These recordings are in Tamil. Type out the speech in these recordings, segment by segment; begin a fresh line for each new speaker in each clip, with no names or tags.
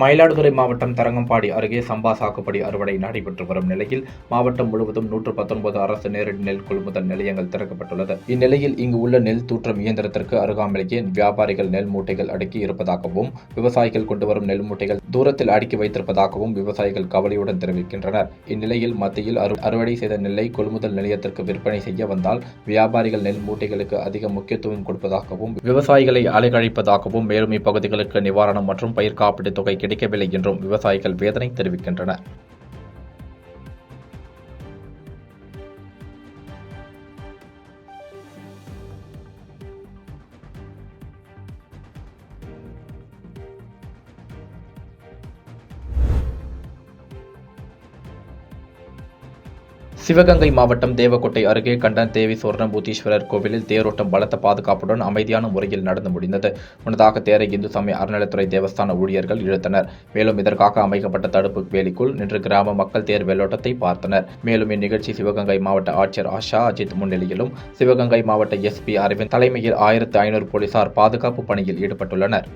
மயிலாடுதுறை மாவட்டம் தரங்கம்பாடி அருகே சம்பா சாகுபடி அறுவடை நடைபெற்று வரும் நிலையில் மாவட்டம் முழுவதும் 119 அரசு நேரடி நெல் கொள்முதல் நிலையங்கள் திறக்கப்பட்டுள்ளது. இந்நிலையில் இங்கு உள்ள நெல் தூற்றும் இயந்திரத்திற்கு அருகாமையிலேயே வியாபாரிகள் நெல் மூட்டைகள் அடுக்கி இருப்பதாகவும், விவசாயிகள் கொண்டுவரும் நெல் மூட்டைகள் தூரத்தில் அடுக்கி வைத்திருப்பதாகவும் விவசாயிகள் கவலையுடன் தெரிவிக்கின்றனர். இந்நிலையில் மத்தியில் அறுவடை செய்த நெல்லை கொள்முதல் நிலையத்திற்கு விற்பனை செய்ய வந்தால் வியாபாரிகள் நெல் மூட்டைகளுக்கு அதிக முக்கியத்துவம் கொடுப்பதாகவும், விவசாயிகளை அலைக்கழிப்பதாகவும், மேலும் இப்பகுதிகளுக்கு நிவாரணம் மற்றும் பயிர் காப்பீட்டு தொகை கிடைக்கவில்லை என்றும் விவசாயிகள் வேதனை தெரிவிக்கின்றனர். சிவகங்கை மாவட்டம் தேவக்கோட்டை அருகே கண்டன் தேவி சொர்ணபூதீஸ்வரர் கோவிலில் தேரோட்டம் பலத்த பாதுகாப்புடன் அமைதியான முறையில் நடந்து முடிந்தது. முன்னதாக தேரை இந்து சமய அறநிலைத்துறை தேவஸ்தான ஊழியர்கள் இழுத்தனர். மேலும் இதற்காக அமைக்கப்பட்ட தடுப்பு வேலிக்குள் நின்று கிராம மக்கள் தேர் வெள்ளோட்டத்தை பார்த்தனர். மேலும் இந்நிகழ்ச்சி சிவகங்கை மாவட்ட ஆட்சியர் ஆஷா அஜித் முன்னிலையிலும், சிவகங்கை மாவட்ட SP அரவிந்த் தலைமையில் 1500 போலீசார் பாதுகாப்பு பணியில் ஈடுபட்டுள்ளனர்.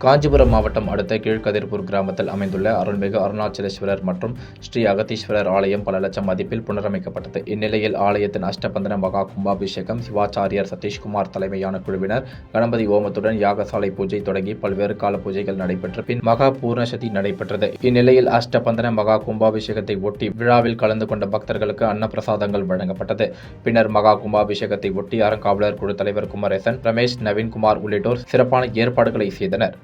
காஞ்சிபுரம் மாவட்டம் அடுத்த கீழ்கதிர்பூர் கிராமத்தில் அமைந்துள்ள அருள்மிகு அருணாச்சலேஸ்வரர் மற்றும் ஸ்ரீ அகத்தீஸ்வரர் ஆலயம் பல லட்சம் மதிப்பில் புனரமைக்கப்பட்டது. இந்நிலையில் ஆலயத்தின் அஷ்டபந்தன மகா கும்பாபிஷேகம் சிவாச்சாரியார் சதீஷ்குமார் தலைமையான குழுவினர் கணபதி ஹோமத்துடன் யாகசாலை பூஜை தொடங்கி பல்வேறு கால பூஜைகள் நடைபெற்ற பின் மகா பூர்ணசதி நடைபெற்றது. இந்நிலையில் அஷ்டபந்தன மகா கும்பாபிஷேகத்தை ஒட்டி விழாவில் கலந்து கொண்ட பக்தர்களுக்கு அன்னப்பிரசாதங்கள் வழங்கப்பட்டது. பின்னர் மகா கும்பாபிஷேகத்தை ஒட்டி அறங்காவலர் குழு தலைவர் குமரேசன், ரமேஷ், நவீன்குமார் உள்ளிட்டோர் சிறப்பான ஏற்பாடுகளை செய்தனர்.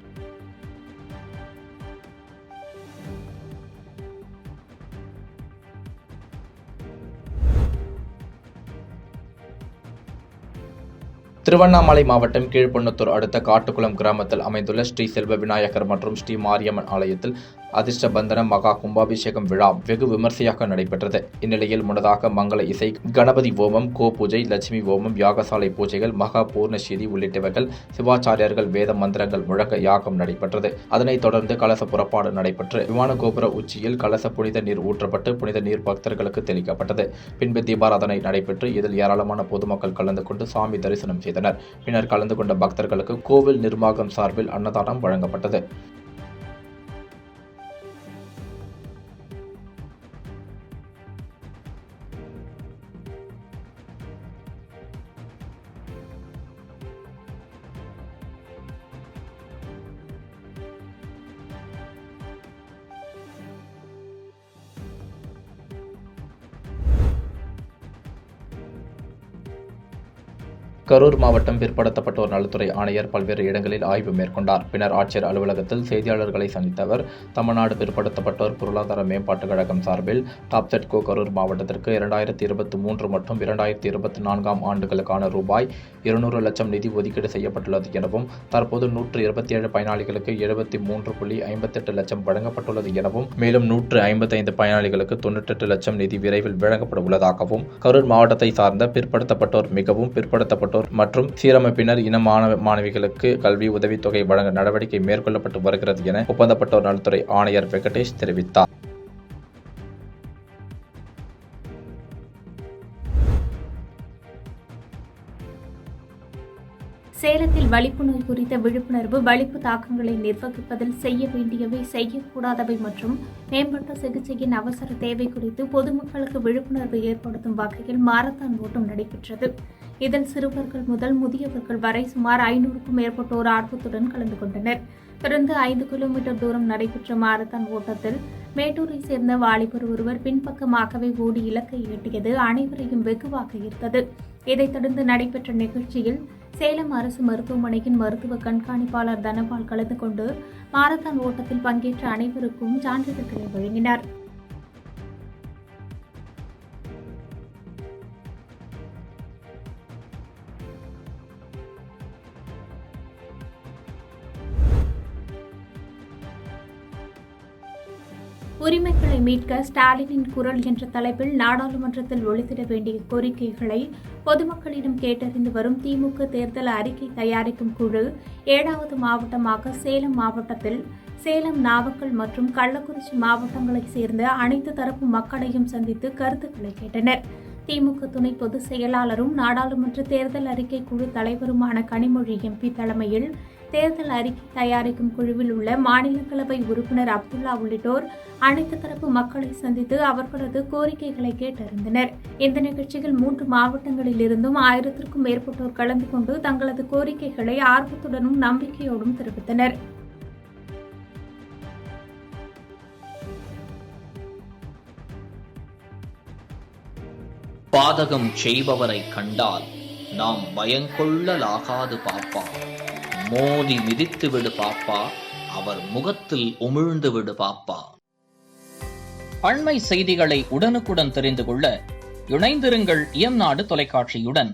திருவண்ணாமலை மாவட்டம் கீழ்பொன்னத்தூர் அடுத்த காட்டுக்குளம் கிராமத்தில் அமைந்துள்ள ஸ்ரீ செல்வ விநாயகர் மற்றும் ஸ்ரீ மாரியம்மன் ஆலயத்தில் அதிர்ஷ்டபந்தன மகா கும்பாபிஷேகம் விழா வெகு விமர்சையாக நடைபெற்றது. இந்நிலையில் முன்னதாக மங்கள இசை, கணபதி ஹோமம், கோ பூஜை, லட்சுமி ஹோமம், யாகசாலை பூஜைகள், மகா பூர்ணசீதி உள்ளிட்டவைகள், சிவாச்சாரியர்கள் வேத மந்திரங்கள் முழங்க யாகம் நடைபெற்றது. அதனைத் தொடர்ந்து கலச புறப்பாடு நடைபெற்று விமான கோபுர உச்சியில் கலச புனித நீர் ஊற்றப்பட்டு புனித நீர் பக்தர்களுக்கு தெளிக்கப்பட்டது. பின்பு தீபாராதனை நடைபெற்று இதில் ஏராளமான பொதுமக்கள் கலந்து கொண்டு சாமி தரிசனம் செய்தனர். பின்னர் கலந்து கொண்ட பக்தர்களுக்கு கோவில் நிர்வாகம் சார்பில் அன்னதானம் வழங்கப்பட்டது. கரூர் மாவட்டம் பிற்படுத்தப்பட்டோர் நலத்துறை ஆணையர் பல்வேறு இடங்களில் ஆய்வு மேற்கொண்டார். பின்னர் ஆட்சியர் அலுவலகத்தில் செய்தியாளர்களை சந்தித்த அவர், தமிழ்நாடு பிற்படுத்தப்பட்டோர் பொருளாதார மேம்பாட்டுக் கழகம் சார்பில் டாப்செட்கோ கரூர் மாவட்டத்திற்கு 2023 மற்றும் 2024 ஆண்டுகளுக்கான ரூபாய் 200 லட்சம் நிதி ஒதுக்கீடு செய்யப்பட்டுள்ளது எனவும், தற்போது 127 பயனாளிகளுக்கு 73.58 லட்சம் வழங்கப்பட்டுள்ளது எனவும், மேலும் 155 பயனாளிகளுக்கு 98 லட்சம் நிதி விரைவில் வழங்கப்பட உள்ளதாகவும், கரூர் மாவட்டத்தை சார்ந்த பிற்படுத்தப்பட்டோர், மிகவும் பிற்படுத்தப்பட்டோர் மற்றும் சீரமைப்பினர் இன மாணவிகளுக்கு கல்வி உதவித்தொகை வழங்க நடவடிக்கை மேற்கொள்ளப்பட்டு வருகிறது என ஒப்பந்தப்பட்டோர் நலத்துறை ஆணையர் வெங்கடேஷ் தெரிவித்தார்.
சேலத்தில் வலிப்பு நோய் குறித்த விழிப்புணர்வு, வலிப்பு தாக்கங்களை நிர்வகிப்பதில் செய்ய வேண்டியவை, செய்யக்கூடாதவை மற்றும் மேம்பட்ட சிகிச்சையின் அவசர தேவை குறித்து பொதுமக்களுக்கு விழிப்புணர்வு ஏற்படுத்தும் வகையில் மாரத்தான் ஓட்டம் நடைபெற்றது. இதில் சிறுவர்கள் முதல் முதியவர்கள் வரை சுமார் 500க்கும் மேற்பட்டோர் ஆர்வத்துடன் கலந்து கொண்டனர். தொடர்ந்து 5 கிலோமீட்டர் தூரம் நடைபெற்ற மாரத்தான் ஓட்டத்தில் மேட்டூரை சேர்ந்த வாலிபர் ஒருவர் பின்பக்கமாகவே ஓடி இலக்கை எட்டியது அனைவரையும் வெகுவாக ஈர்த்தது. இதைத் தொடர்ந்து நடைபெற்ற நிகழ்ச்சியில் சேலம் அரசு மருத்துவமனையின் மருத்துவ கண்காணிப்பாளர் தனபால் கலந்து கொண்டு மாரத்தான் ஓட்டத்தில் பங்கேற்ற அனைவருக்கும் சான்றிதழ்களை வழங்கினார். உரிமைகளை மீட்க ஸ்டாலினின் குரல் என்ற தலைப்பில் நாடாளுமன்றத்தில் ஒலித்திட வேண்டிய கோரிக்கைகளை பொதுமக்களிடம் கேட்டறிந்து வரும் திமுக தேர்தல் அறிக்கை தயாரிக்கும் குழு 7வது மாவட்டமாக சேலம் மாவட்டத்தில் சேலம், நாமக்கல் மற்றும் கள்ளக்குறிச்சி மாவட்டங்களைச் சேர்ந்த அனைத்து தரப்பு மக்களையும் சந்தித்து கருத்துக்களை கேட்டனர். திமுக துணை பொதுச் செயலாளரும் நாடாளுமன்ற தேர்தல் அறிக்கை குழு தலைவருமான கனிமொழி எம்பி தலைமையில் தேர்தல் அறிக்கை தயாரிக்கும் குழுவில் உள்ள மாநிலங்களவை உறுப்பினர் அப்துல்லா உள்ளிட்டோர் அனைத்து தரப்பு மக்களை சந்தித்து அவர்களது கோரிக்கைகளை கேட்டறிந்தனர். இந்த நிகழ்ச்சியில் 3 மாவட்டங்களில் இருந்தும் 1000க்கும் மேற்பட்டோர் கலந்து கொண்டு தங்களது கோரிக்கைகளை ஆர்வத்துடனும் நம்பிக்கையோடும் தெரிவித்தனர்.
பாதகம் செய்பவரை கண்டால் நாம் பயங்கொள்ளலாகாது பாப்பா, மோதி மிதித்து விடு பாப்பா, அவர் முகத்தில் உமிழ்ந்து விடு பாப்பா. அண்மை செய்திகளை உடனுக்குடன் தெரிந்து கொள்ள இணைந்திருங்கள் இயம்நாடு தொலைக்காட்சியுடன்.